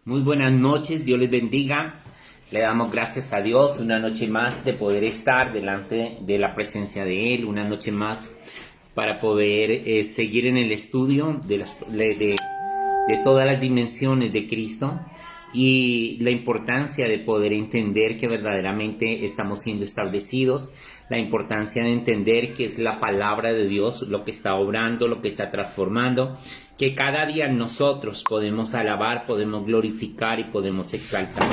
Muy buenas noches, Dios les bendiga. Le damos gracias a Dios una noche más de poder estar delante de la presencia de Él, una noche más para poder seguir en el estudio de todas las dimensiones de Cristo y la importancia de poder entender que verdaderamente estamos siendo establecidos, la importancia de entender que es la palabra de Dios lo que está obrando, lo que está transformando, que cada día nosotros podemos alabar, podemos glorificar y podemos exaltar.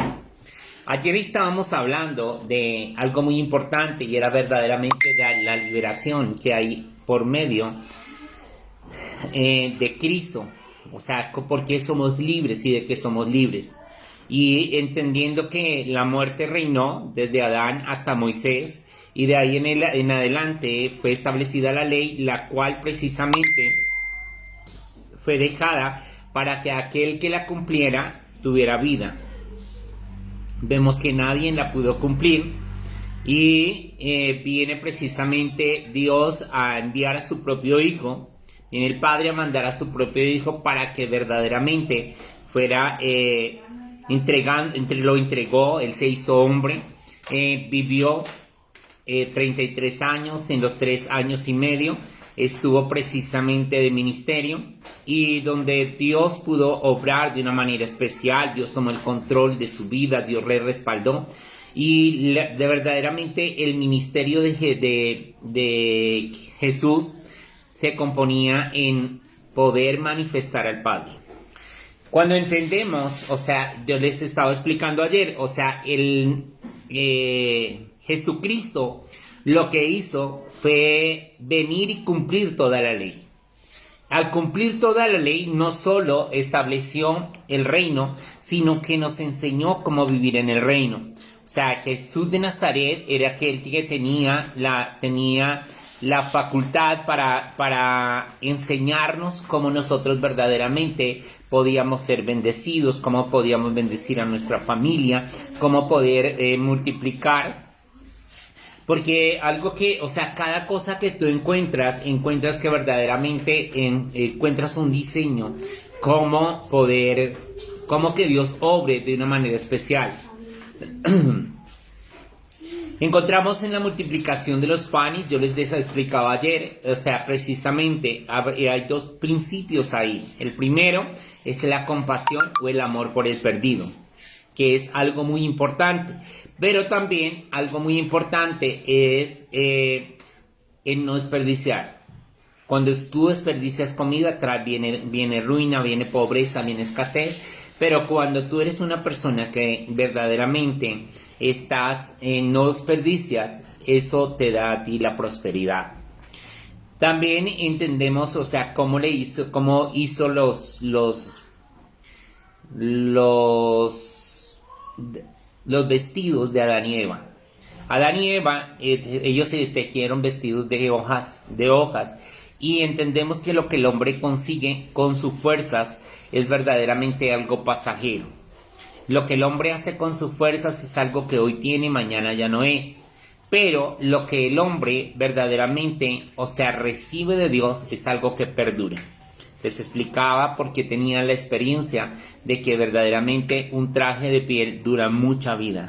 Ayer estábamos hablando de algo muy importante y era verdaderamente de la liberación que hay por medio de Cristo. O sea, por qué somos libres y de qué somos libres. Y entendiendo que la muerte reinó desde Adán hasta Moisés y de ahí en adelante fue establecida la ley, la cual precisamente fue dejada para que aquel que la cumpliera tuviera vida. Vemos que nadie la pudo cumplir y viene precisamente Dios a enviar a su propio Hijo, viene el Padre a mandar a su propio Hijo para que verdaderamente fuera lo entregó, Él se hizo hombre, vivió 33 años, en los 3 años y medio estuvo precisamente de ministerio y donde Dios pudo obrar de una manera especial. Dios tomó el control de su vida, Dios le respaldó y de verdaderamente el ministerio de Jesús se componía en poder manifestar al Padre. Cuando entendemos, o sea, yo les estaba explicando ayer, o sea, Jesucristo lo que hizo fue venir y cumplir toda la ley. Al cumplir toda la ley, no solo estableció el reino, sino que nos enseñó cómo vivir en el reino. O sea, Jesús de Nazaret era aquel que tenía la facultad para enseñarnos cómo nosotros verdaderamente podíamos ser bendecidos, cómo podíamos bendecir a nuestra familia, cómo poder multiplicar. Porque algo que, o sea, cada cosa que tú encuentras que verdaderamente encuentras un diseño, cómo que Dios obre de una manera especial. Encontramos en la multiplicación de los panes, yo les explicaba ayer, o sea, precisamente hay dos principios ahí. El primero es la compasión o el amor por el perdido, que es algo muy importante. Pero también algo muy importante es el no desperdiciar. Cuando tú desperdicias comida, atrás viene ruina, viene pobreza, viene escasez. Pero cuando tú eres una persona que verdaderamente no desperdicias, eso te da a ti la prosperidad. También entendemos, o sea, cómo hizo los vestidos de Adán y Eva. Adán y Eva, ellos se tejieron vestidos de hojas, y entendemos que lo que el hombre consigue con sus fuerzas es verdaderamente algo pasajero. Lo que el hombre hace con sus fuerzas es algo que hoy tiene, mañana ya no es. Pero lo que el hombre verdaderamente, o sea, recibe de Dios es algo que perdura. Les explicaba porque tenía la experiencia de que verdaderamente un traje de piel dura mucha vida.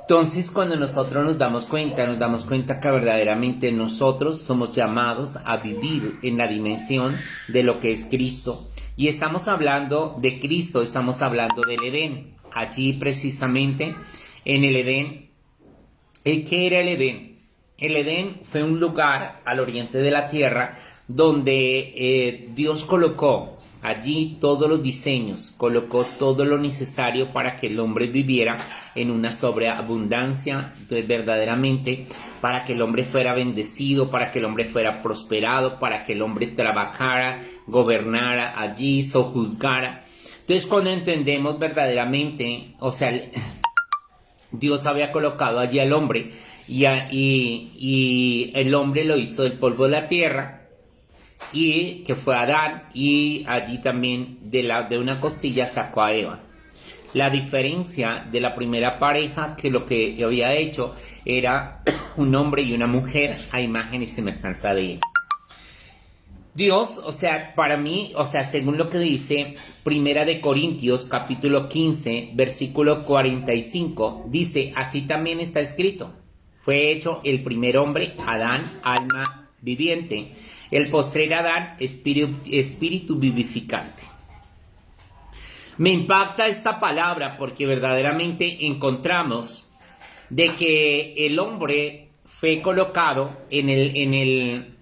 Entonces, cuando nosotros nos damos cuenta que verdaderamente nosotros somos llamados a vivir en la dimensión de lo que es Cristo. Y estamos hablando de Cristo, estamos hablando del Edén. Allí precisamente en el Edén, ¿qué era el Edén? El Edén fue un lugar al oriente de la tierra donde Dios colocó allí todos los diseños, colocó todo lo necesario para que el hombre viviera en una sobreabundancia, entonces verdaderamente para que el hombre fuera bendecido, para que el hombre fuera prosperado, para que el hombre trabajara, gobernara allí, sojuzgara. Entonces cuando entendemos verdaderamente, o sea, Dios había colocado allí al hombre y el hombre lo hizo del polvo de la tierra, y que fue Adán, y allí también de una costilla sacó a Eva. La diferencia de la primera pareja, que lo que había hecho era un hombre y una mujer a imagen y semejanza de él. Dios, o sea, para mí, o sea, según lo que dice Primera de Corintios, capítulo 15, versículo 45, dice, así también está escrito. Fue hecho el primer hombre, Adán, alma viviente. El postrer Adán, espíritu vivificante. Me impacta esta palabra porque verdaderamente encontramos de que el hombre fue colocado en el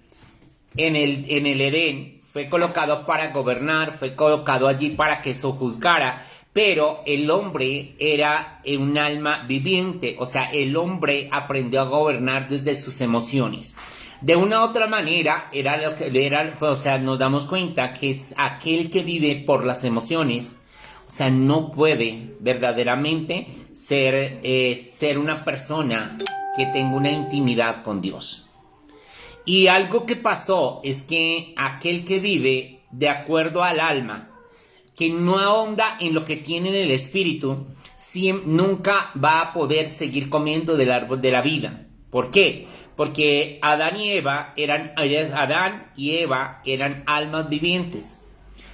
Edén, fue colocado para gobernar, fue colocado allí para que sojuzgara, pero el hombre era un alma viviente, o sea, el hombre aprendió a gobernar desde sus emociones. De una u otra manera, era lo que era, o sea, nos damos cuenta que es aquel que vive por las emociones, o sea, no puede verdaderamente ser una persona que tenga una intimidad con Dios. Y algo que pasó es que aquel que vive de acuerdo al alma, que no ahonda en lo que tiene en el espíritu, nunca va a poder seguir comiendo del árbol de la vida. ¿Por qué? Porque Adán y Eva eran almas vivientes.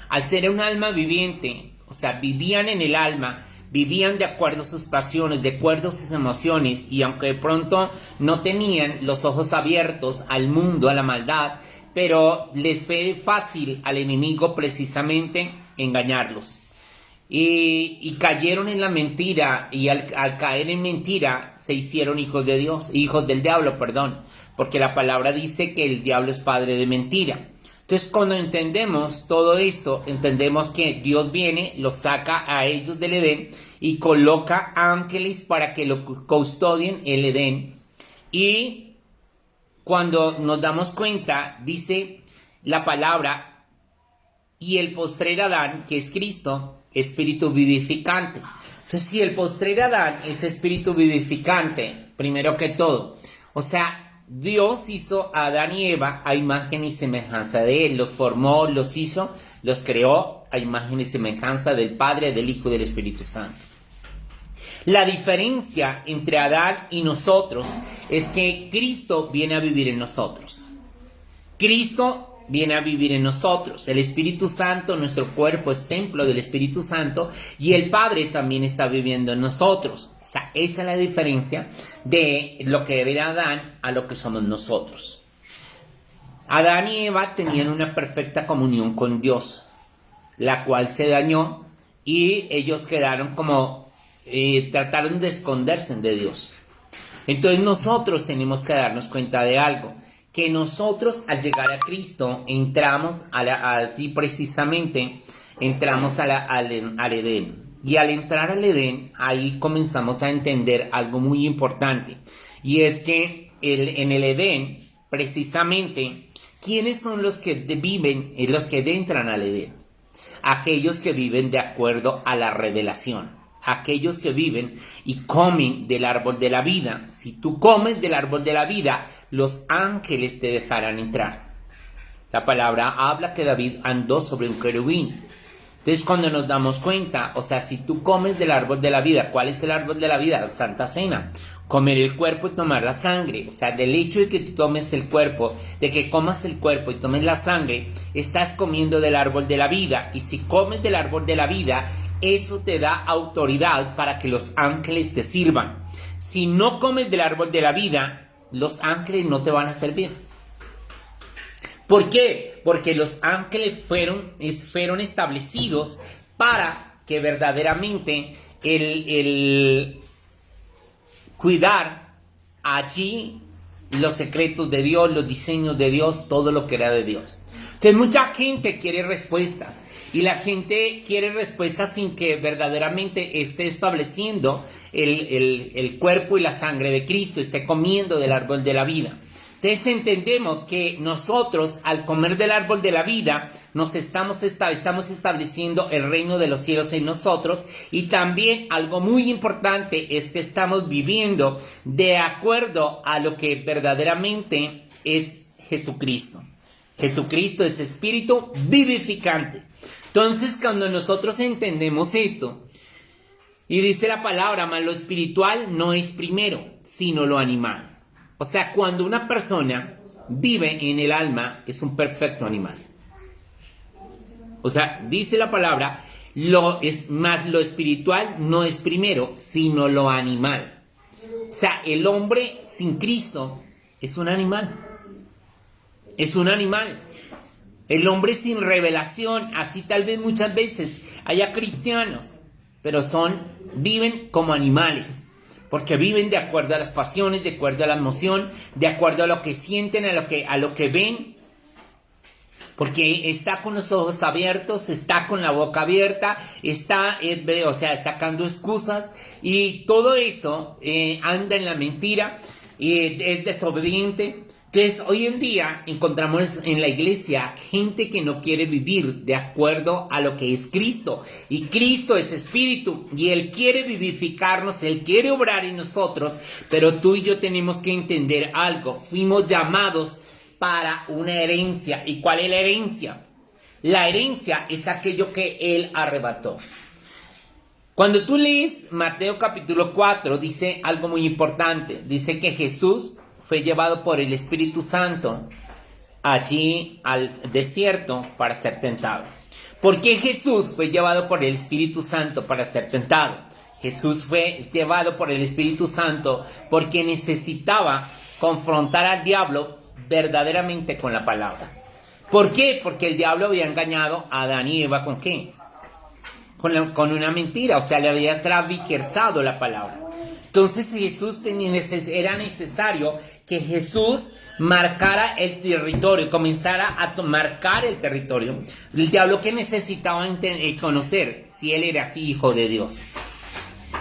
Al ser un alma viviente, o sea, vivían en el alma, vivían de acuerdo a sus pasiones, de acuerdo a sus emociones, y aunque de pronto no tenían los ojos abiertos al mundo, a la maldad, pero les fue fácil al enemigo precisamente engañarlos. Y cayeron en la mentira, y al caer en mentira se hicieron hijos de Dios, hijos del diablo, perdón, porque la palabra dice que el diablo es padre de mentira. Entonces, cuando entendemos todo esto, entendemos que Dios viene, los saca a ellos del Edén y coloca ángeles para que lo custodien el Edén. Y cuando nos damos cuenta, dice la palabra, y el postrer Adán, que es Cristo, espíritu vivificante. Entonces, si el postrer Adán es espíritu vivificante, primero que todo, o sea, Dios hizo a Adán y Eva a imagen y semejanza de Él, los formó, los hizo, los creó a imagen y semejanza del Padre, del Hijo y del Espíritu Santo. La diferencia entre Adán y nosotros es que Cristo viene a vivir en nosotros. Cristo viene a vivir en nosotros. El Espíritu Santo, nuestro cuerpo es templo del Espíritu Santo, y el Padre también está viviendo en nosotros. O sea, esa es la diferencia de lo que era Adán a lo que somos nosotros. Adán y Eva tenían una perfecta comunión con Dios, la cual se dañó y ellos quedaron como, trataron de esconderse de Dios. Entonces nosotros tenemos que darnos cuenta de algo, que nosotros al llegar a Cristo entramos precisamente entramos al Edén. Y al entrar al Edén, ahí comenzamos a entender algo muy importante. Y es que en el Edén, precisamente, ¿quiénes son los que viven, los que entran al Edén? Aquellos que viven de acuerdo a la revelación. Aquellos que viven y comen del árbol de la vida. Si tú comes del árbol de la vida, los ángeles te dejarán entrar. La palabra habla que David andó sobre un querubín. Entonces, cuando nos damos cuenta, o sea, si tú comes del árbol de la vida, ¿cuál es el árbol de la vida? La Santa Cena. Comer el cuerpo y tomar la sangre. O sea, del hecho de que tú tomes el cuerpo, de que comas el cuerpo y tomes la sangre, estás comiendo del árbol de la vida. Y si comes del árbol de la vida, eso te da autoridad para que los ángeles te sirvan. Si no comes del árbol de la vida, los ángeles no te van a servir. ¿Por qué? Porque los ángeles fueron establecidos para que verdaderamente el cuidar allí los secretos de Dios, los diseños de Dios, todo lo que era de Dios. Entonces mucha gente quiere respuestas, y la gente quiere respuestas sin que verdaderamente esté estableciendo el cuerpo y la sangre de Cristo, esté comiendo del árbol de la vida. Entonces entendemos que nosotros al comer del árbol de la vida estamos estableciendo el reino de los cielos en nosotros, y también algo muy importante es que estamos viviendo de acuerdo a lo que verdaderamente es Jesucristo. Jesucristo es espíritu vivificante. Entonces cuando nosotros entendemos esto, y dice la palabra, mas lo espiritual no es primero, sino lo animal. O sea, cuando una persona vive en el alma, es un perfecto animal. O sea, dice la palabra, lo espiritual no es primero, sino lo animal. O sea, el hombre sin Cristo es un animal. Es un animal. El hombre sin revelación, así tal vez muchas veces haya cristianos, pero viven como animales. Porque viven de acuerdo a las pasiones, de acuerdo a la emoción, de acuerdo a lo que sienten, a lo que ven. Porque está con los ojos abiertos, está con la boca abierta, está sacando excusas, y todo eso anda en la mentira, es desobediente. Entonces, hoy en día encontramos en la iglesia gente que no quiere vivir de acuerdo a lo que es Cristo. Y Cristo es espíritu y Él quiere vivificarnos, Él quiere obrar en nosotros, pero tú y yo tenemos que entender algo. Fuimos llamados para una herencia. ¿Y cuál es la herencia? La herencia es aquello que Él arrebató. Cuando tú lees Mateo capítulo 4, dice algo muy importante. Dice que Jesús fue llevado por el Espíritu Santo allí al desierto para ser tentado. ¿Por qué Jesús fue llevado por el Espíritu Santo para ser tentado? Jesús fue llevado por el Espíritu Santo porque necesitaba confrontar al diablo verdaderamente con la palabra. ¿Por qué? Porque el diablo había engañado a Adán y Eva ¿con qué? Con una mentira, o sea, le había traviquersado la palabra. Entonces era necesario que Jesús marcara el territorio, comenzara a marcar el territorio. El diablo, que necesitaba conocer si él era hijo de Dios.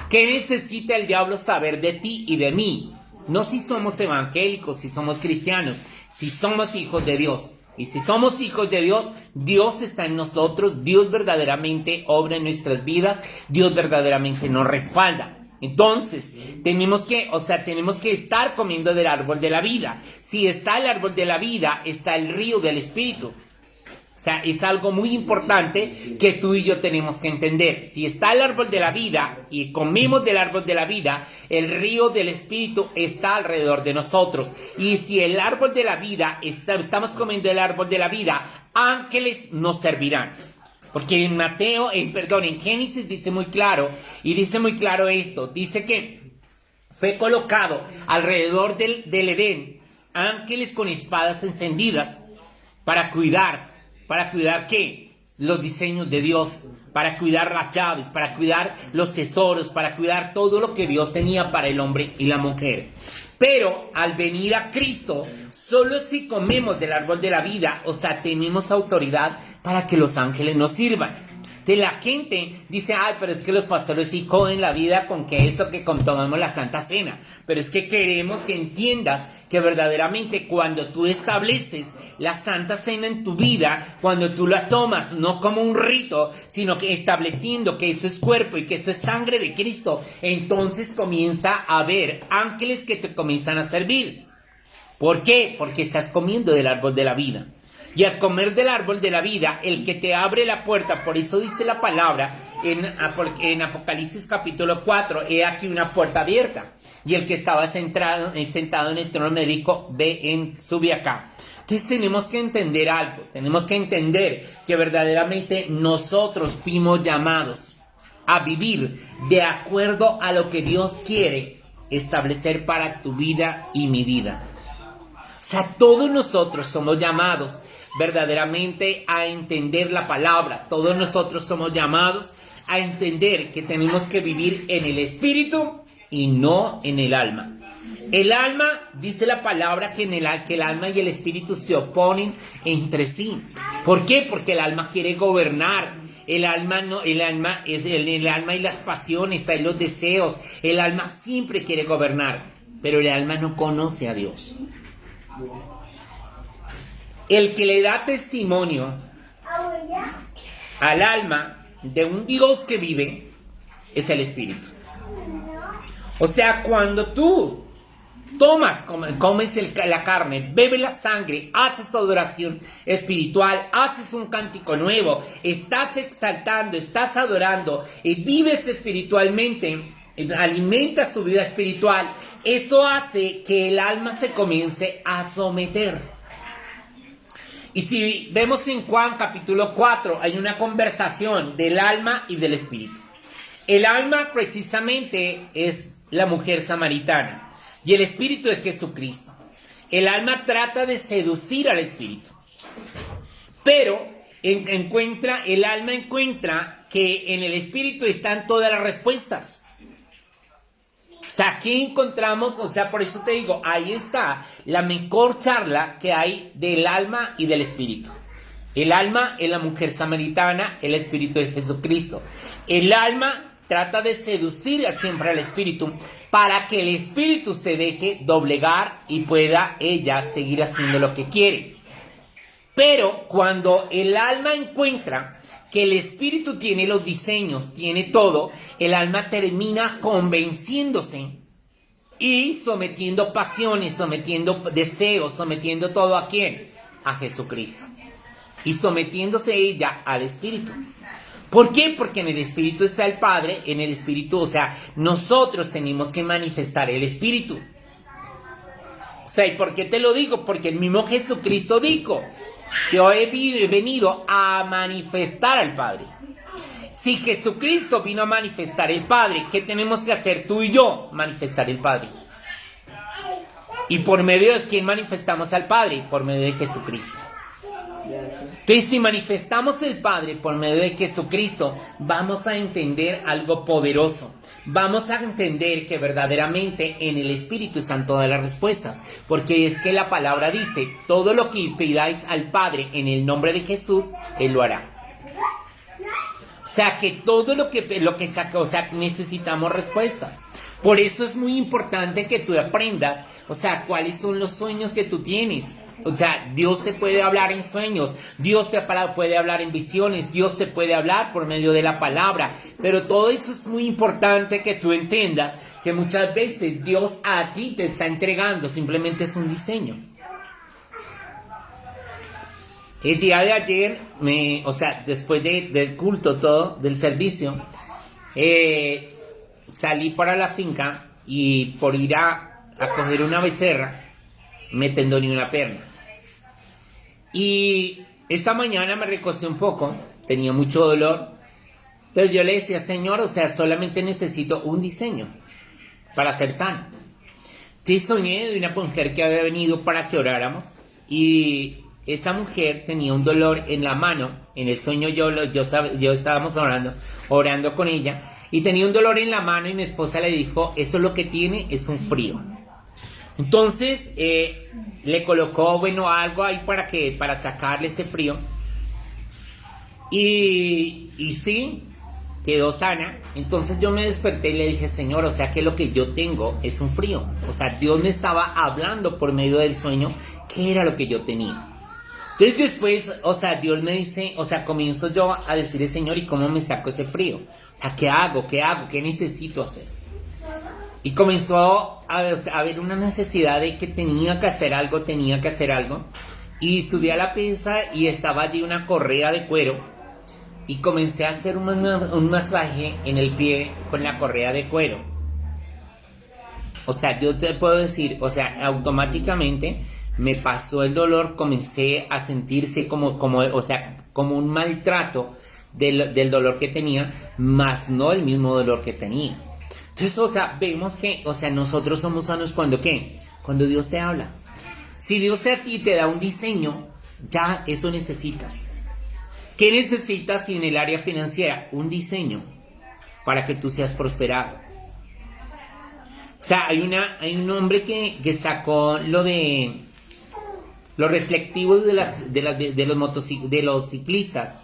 ¿Qué necesita el diablo saber de ti y de mí? No si somos evangélicos, si somos cristianos, si somos hijos de Dios. Y si somos hijos de Dios, Dios está en nosotros, Dios verdaderamente obra en nuestras vidas, Dios verdaderamente nos respalda. Entonces, tenemos que estar comiendo del árbol de la vida. Si está el árbol de la vida, está el río del Espíritu. O sea, es algo muy importante que tú y yo tenemos que entender. Si está el árbol de la vida y comemos del árbol de la vida, el río del Espíritu está alrededor de nosotros. Y si el árbol de la vida, estamos comiendo el árbol de la vida, ángeles nos servirán. Porque en Génesis dice muy claro esto. Dice que fue colocado alrededor del Edén ángeles con espadas encendidas para cuidar ¿qué? Los diseños de Dios, para cuidar las llaves, para cuidar los tesoros, para cuidar todo lo que Dios tenía para el hombre y la mujer. Pero al venir a Cristo, solo si comemos del árbol de la vida, o sea, tenemos autoridad para que los ángeles nos sirvan. La gente dice, pero es que los pastores sí joden la vida con que tomamos la Santa Cena. Pero es que queremos que entiendas que verdaderamente cuando tú estableces la Santa Cena en tu vida, cuando tú la tomas no como un rito, sino que estableciendo que eso es cuerpo y que eso es sangre de Cristo, entonces comienza a haber ángeles que te comienzan a servir. ¿Por qué? Porque estás comiendo del árbol de la vida. Y al comer del árbol de la vida, el que te abre la puerta, por eso dice la palabra en Apocalipsis capítulo 4, he aquí una puerta abierta. Y el que estaba sentado en el trono me dijo, sube acá. Entonces tenemos que entender algo, tenemos que entender que verdaderamente nosotros fuimos llamados a vivir de acuerdo a lo que Dios quiere establecer para tu vida y mi vida. O sea, todos nosotros somos llamados verdaderamente a entender la palabra. Todos nosotros somos llamados a entender que tenemos que vivir en el espíritu y no en el alma. El alma, dice la palabra que el alma y el espíritu se oponen entre sí. ¿Por qué? Porque el alma quiere gobernar. El alma y las pasiones, hay los deseos. El alma siempre quiere gobernar, pero el alma no conoce a Dios. El que le da testimonio al alma de un Dios que vive es el Espíritu. O sea, cuando tú comes la carne, bebes la sangre, haces adoración espiritual, haces un cántico nuevo, estás exaltando, estás adorando y vives espiritualmente, alimentas tu vida espiritual, eso hace que el alma se comience a someter. Y si vemos en Juan capítulo 4, hay una conversación del alma y del espíritu. El alma precisamente es la mujer samaritana y el espíritu es Jesucristo. El alma trata de seducir al espíritu, pero el alma encuentra que en el espíritu están todas las respuestas. O sea, aquí encontramos, o sea, por eso te digo, ahí está la mejor charla que hay del alma y del espíritu. El alma es la mujer samaritana, el espíritu es Jesucristo. El alma trata de seducir siempre al espíritu para que el espíritu se deje doblegar y pueda ella seguir haciendo lo que quiere. Pero cuando el alma encuentra que el espíritu tiene los diseños, tiene todo, el alma termina convenciéndose y sometiendo pasiones, sometiendo deseos, sometiendo todo ¿a quién? A Jesucristo. Y sometiéndose ella al espíritu. ¿Por qué? Porque en el espíritu está el Padre, en el espíritu, o sea, nosotros tenemos que manifestar el espíritu. O sea, ¿y por qué te lo digo? Porque el mismo Jesucristo dijo: yo he venido a manifestar al Padre. Si Jesucristo vino a manifestar el Padre, ¿qué tenemos que hacer tú y yo? Manifestar el Padre. ¿Y por medio de quién manifestamos al Padre? Por medio de Jesucristo. Entonces, si manifestamos el Padre por medio de Jesucristo, vamos a entender algo poderoso. Vamos a entender que verdaderamente en el Espíritu están todas las respuestas. Porque es que la palabra dice: todo lo que pidáis al Padre en el nombre de Jesús, Él lo hará. O sea, que todo lo que saca, o sea, necesitamos respuestas. Por eso es muy importante que tú aprendas, o sea, cuáles son los sueños que tú tienes. O sea, Dios te puede hablar en sueños, Dios te puede hablar en visiones, Dios te puede hablar por medio de la palabra. Pero todo eso es muy importante que tú entiendas que muchas veces Dios a ti te está entregando, simplemente es un diseño. El día de ayer, o sea, después del culto todo, del servicio, salí para la finca y por ir a coger una becerra, me tendoné una pierna. Y esa mañana me recosté un poco, tenía mucho dolor, pero yo le decía: Señor, o sea, solamente necesito un diseño para ser sano. Entonces soñé de una mujer que había venido para que oráramos, y esa mujer tenía un dolor en la mano. En el sueño yo estábamos orando con ella, y tenía un dolor en la mano, y mi esposa le dijo: eso lo que tiene es un frío. Entonces le colocó, bueno, algo ahí para sacarle ese frío. Y sí, quedó sana. Entonces yo me desperté y le dije: Señor, o sea que lo que yo tengo es un frío. O sea, Dios me estaba hablando por medio del sueño qué era lo que yo tenía. Entonces después, o sea, Dios me dice, o sea, comienzo yo a decirle: Señor, ¿y cómo me saco ese frío? O sea, ¿qué hago? ¿Qué necesito hacer? Y comenzó a haber una necesidad de que tenía que hacer algo. Y subí a la pieza y estaba allí una correa de cuero. Y comencé a hacer un masaje en el pie con la correa de cuero. O sea, yo te puedo decir, o sea, automáticamente me pasó el dolor, comencé a sentirse como un maltrato del dolor que tenía, más no el mismo dolor que tenía. Entonces, o sea, vemos que, o sea, nosotros somos sanos cuando ¿qué? Cuando Dios te habla. Si Dios a ti te da un diseño, ya eso necesitas. ¿Qué necesitas si en el área financiera? Un diseño para que tú seas prosperado. O sea, hay un hombre que sacó lo de los reflectivos de los ciclistas.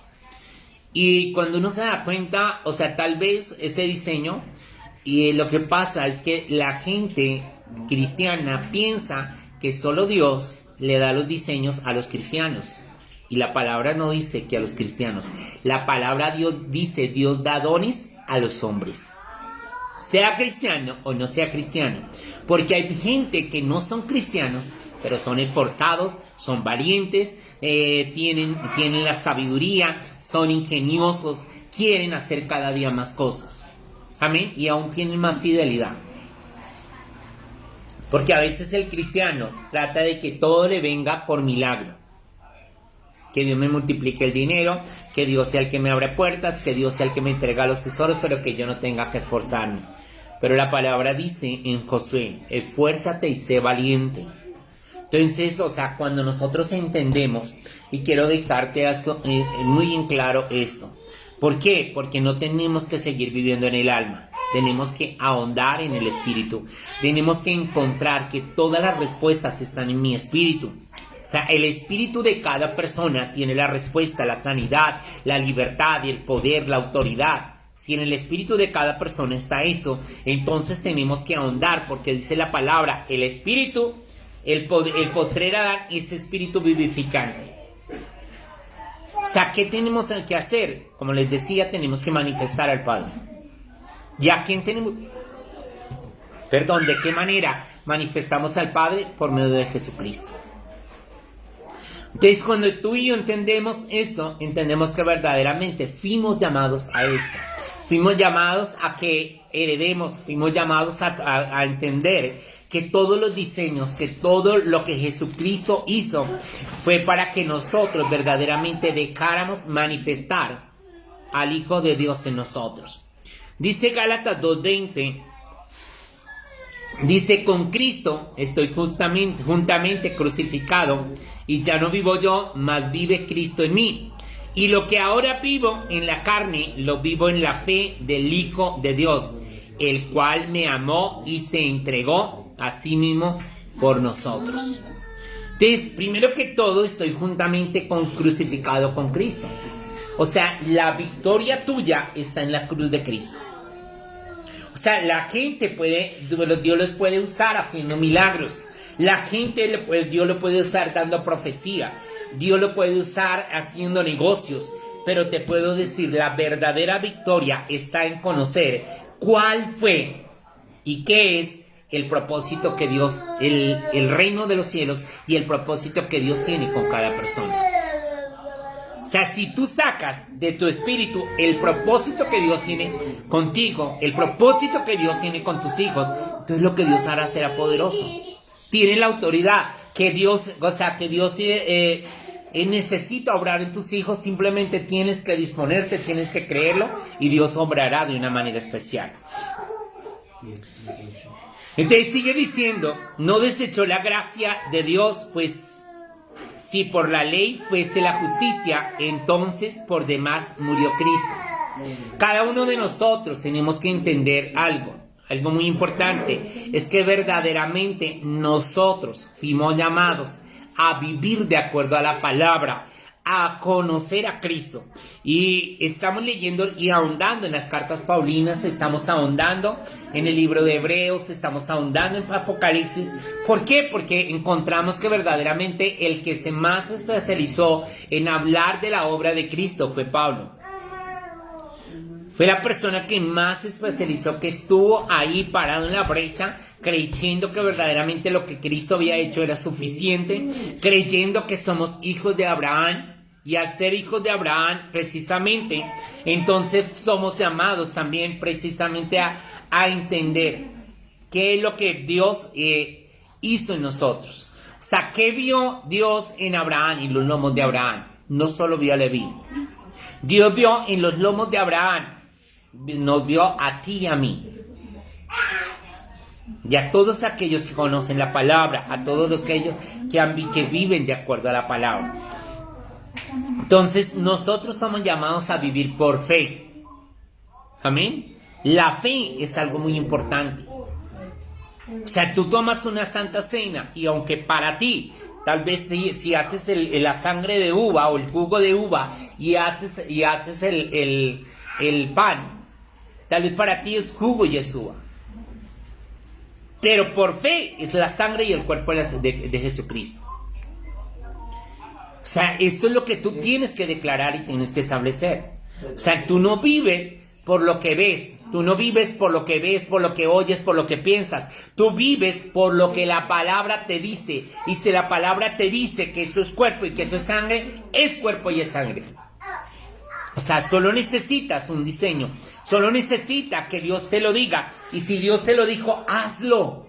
Y cuando uno se da cuenta, o sea, tal vez ese diseño, y lo que pasa es que la gente cristiana piensa que solo Dios le da los diseños a los cristianos. Y la palabra no dice que a los cristianos. La palabra Dios dice: Dios da dones a los hombres. Sea cristiano o no sea cristiano. Porque hay gente que no son cristianos, pero son esforzados, son valientes, tienen la sabiduría, son ingeniosos, quieren hacer cada día más cosas. Amén. Y aún tienen más fidelidad. Porque a veces el cristiano trata de que todo le venga por milagro. que Dios me multiplique el dinero, que Dios sea el que me abre puertas, que Dios sea el que me entrega los tesoros, pero que yo no tenga que esforzarme. Pero la palabra dice en Josué, esfuérzate y sé valiente. Entonces, o sea, cuando nosotros entendemos, y quiero dejarte esto muy en claro esto. ¿Por qué? Porque no tenemos que seguir viviendo en el alma. Tenemos que ahondar en el espíritu. Tenemos que encontrar que todas las respuestas están en mi espíritu. O sea, el espíritu de cada persona tiene la respuesta, la sanidad, la libertad, el poder, la autoridad. Si en el espíritu de cada persona está eso, entonces tenemos que ahondar, porque dice la palabra, el espíritu, el postrer Adán es espíritu vivificante. O sea, ¿qué tenemos que hacer? Como les decía, tenemos que manifestar al Padre. ¿Y a quién tenemos? Perdón, ¿de qué manera manifestamos al Padre? Por medio de Jesucristo. Entonces, cuando tú y yo entendemos eso, entendemos que verdaderamente fuimos llamados a esto. Fuimos llamados a que heredemos, fuimos llamados a entender que todos los diseños, que todo lo que Jesucristo hizo fue para que nosotros verdaderamente dejáramos manifestar al Hijo de Dios en nosotros. Dice Gálatas 2:20, dice, con Cristo estoy juntamente crucificado, y ya no vivo yo, mas vive Cristo en mí. Y lo que ahora vivo en la carne, lo vivo en la fe del Hijo de Dios, el cual me amó y se entregó a sí mismo por nosotros. Entonces, primero que todo, estoy juntamente crucificado con Cristo. O sea, la victoria tuya está en la cruz de Cristo. O sea, la gente Dios los puede usar haciendo milagros. La gente, Dios lo puede usar dando profecía. Dios lo puede usar haciendo negocios. Pero te puedo decir, la verdadera victoria está en conocer cuál fue y qué es el propósito que Dios, el reino de los cielos y el propósito que Dios tiene con cada persona. O sea, si tú sacas de tu espíritu el propósito que Dios tiene contigo, el propósito que Dios tiene con tus hijos, entonces lo que Dios hará será poderoso. Tiene la autoridad que Dios, o sea, que Dios necesita obrar en tus hijos. Simplemente tienes que disponerte, tienes que creerlo y Dios obrará de una manera especial. Entonces sigue diciendo, no desechó la gracia de Dios, pues si por la ley fuese la justicia, entonces por demás murió Cristo. Cada uno de nosotros tenemos que entender algo muy importante, es que verdaderamente nosotros fuimos llamados a vivir de acuerdo a la palabra, a conocer a Cristo. Y estamos leyendo y ahondando en las cartas paulinas, estamos ahondando en el libro de Hebreos, estamos ahondando en Apocalipsis. ¿Por qué? Porque encontramos que verdaderamente el que se más especializó en hablar de la obra de Cristo fue Pablo. Fue la persona que más se especializó, que estuvo ahí parado en la brecha, creyendo que verdaderamente lo que Cristo había hecho era suficiente, creyendo que somos hijos de Abraham. Y al ser hijos de Abraham, precisamente, entonces somos llamados también precisamente a entender qué es lo que Dios hizo en nosotros. O sea, ¿qué vio Dios en Abraham y los lomos de Abraham? No solo vio a Leví. Dios vio en los lomos de Abraham, nos vio a ti y a mí. Y a todos aquellos que conocen la palabra, a todos los que viven de acuerdo a la palabra. Entonces nosotros somos llamados a vivir por fe. Amén. La fe es algo muy importante. O sea, tú tomas una santa cena y aunque para ti, tal vez si haces la sangre de uva o el jugo de uva y haces el pan, tal vez para ti es jugo y es uva. Pero por fe es la sangre y el cuerpo de Jesucristo. O sea, eso es lo que tú tienes que declarar y tienes que establecer. O sea, tú no vives por lo que ves. Tú no vives por lo que ves, por lo que oyes, por lo que piensas. Tú vives por lo que la palabra te dice. Y si la palabra te dice que eso es cuerpo y que eso es sangre, es cuerpo y es sangre. O sea, solo necesitas un diseño. Solo necesitas que Dios te lo diga. Y si Dios te lo dijo, hazlo.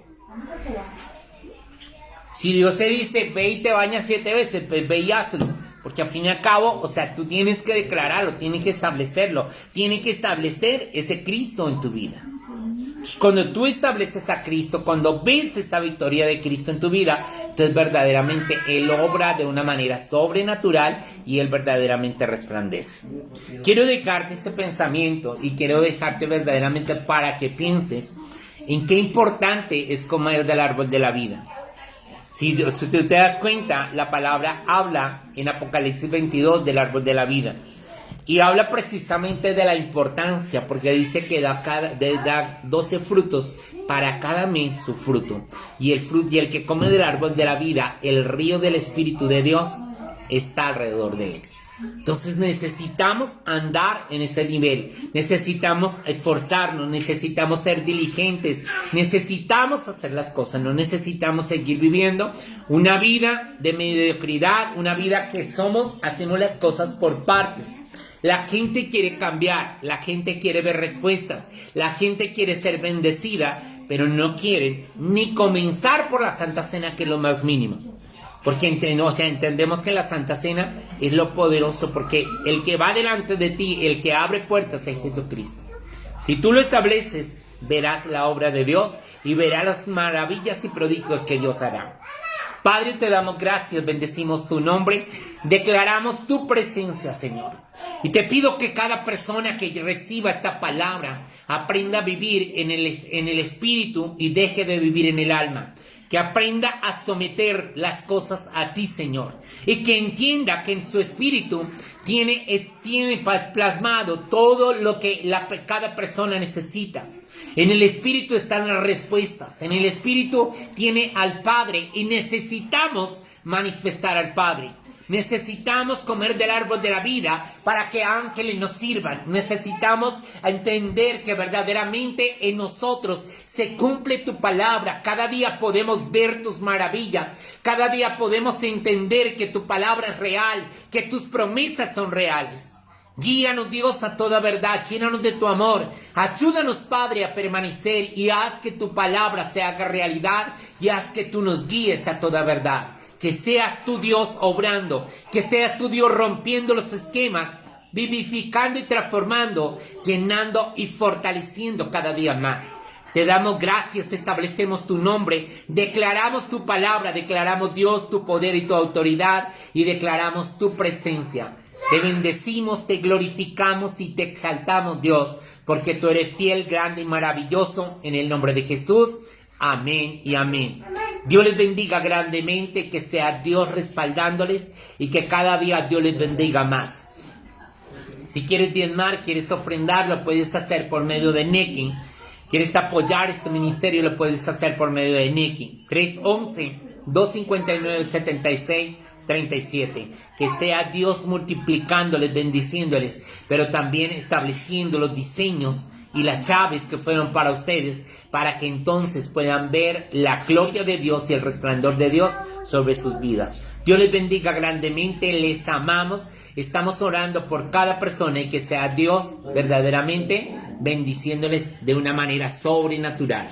Si Dios te dice, ve y te bañas 7 veces, pues ve y hazlo. Porque al fin y al cabo, o sea, tú tienes que declararlo, tienes que establecerlo, tienes que establecer ese Cristo en tu vida. Cuando tú estableces a Cristo, cuando ves esa victoria de Cristo en tu vida, entonces verdaderamente Él obra de una manera sobrenatural y Él verdaderamente resplandece. Quiero dejarte este pensamiento y quiero dejarte verdaderamente para que pienses en qué importante es comer del árbol de la vida. Si tú te das cuenta, la palabra habla en Apocalipsis 22 del árbol de la vida. Y habla precisamente de la importancia, porque dice que da 12 frutos para cada mes su fruto. Y el que come del árbol de la vida, el río del Espíritu de Dios está alrededor de él. Entonces necesitamos andar en ese nivel, necesitamos esforzarnos, necesitamos ser diligentes, necesitamos hacer las cosas, no necesitamos seguir viviendo una vida de mediocridad, una vida que hacemos las cosas por partes. La gente quiere cambiar, la gente quiere ver respuestas, la gente quiere ser bendecida, pero no quieren ni comenzar por la Santa Cena, que es lo más mínimo. Porque entendemos que la Santa Cena es lo poderoso, porque el que va delante de ti, el que abre puertas es Jesucristo. Si tú lo estableces, verás la obra de Dios y verás las maravillas y prodigios que Dios hará. Padre, te damos gracias, bendecimos tu nombre, declaramos tu presencia, Señor. Y te pido que cada persona que reciba esta palabra aprenda a vivir en el espíritu y deje de vivir en el alma. Que aprenda a someter las cosas a ti, Señor. Y que entienda que en su espíritu tiene plasmado todo lo que cada persona necesita. En el Espíritu están las respuestas. En el Espíritu tiene al Padre y necesitamos manifestar al Padre. Necesitamos comer del árbol de la vida para que ángeles nos sirvan. Necesitamos entender que verdaderamente en nosotros se cumple tu palabra. Cada día podemos ver tus maravillas. Cada día podemos entender que tu palabra es real, que tus promesas son reales. Guíanos, Dios, a toda verdad, llénanos de tu amor, ayúdanos, Padre, a permanecer y haz que tu palabra se haga realidad y haz que tú nos guíes a toda verdad. Que seas tu Dios obrando, que seas tu Dios rompiendo los esquemas, vivificando y transformando, llenando y fortaleciendo cada día más. Te damos gracias, establecemos tu nombre, declaramos tu palabra, declaramos, Dios, tu poder y tu autoridad y declaramos tu presencia. Te bendecimos, te glorificamos y te exaltamos, Dios, porque tú eres fiel, grande y maravilloso. En el nombre de Jesús, amén y amén. Dios les bendiga grandemente, que sea Dios respaldándoles y que cada día Dios les bendiga más. Si quieres diezmar, quieres ofrendar, lo puedes hacer por medio de Nequi. Quieres apoyar este ministerio, lo puedes hacer por medio de Nequi. 311-259-7637. Que sea Dios multiplicándoles, bendiciéndoles, pero también estableciendo los diseños y las llaves que fueron para ustedes, para que entonces puedan ver la gloria de Dios y el resplandor de Dios sobre sus vidas. Dios les bendiga grandemente, les amamos, estamos orando por cada persona y que sea Dios verdaderamente bendiciéndoles de una manera sobrenatural.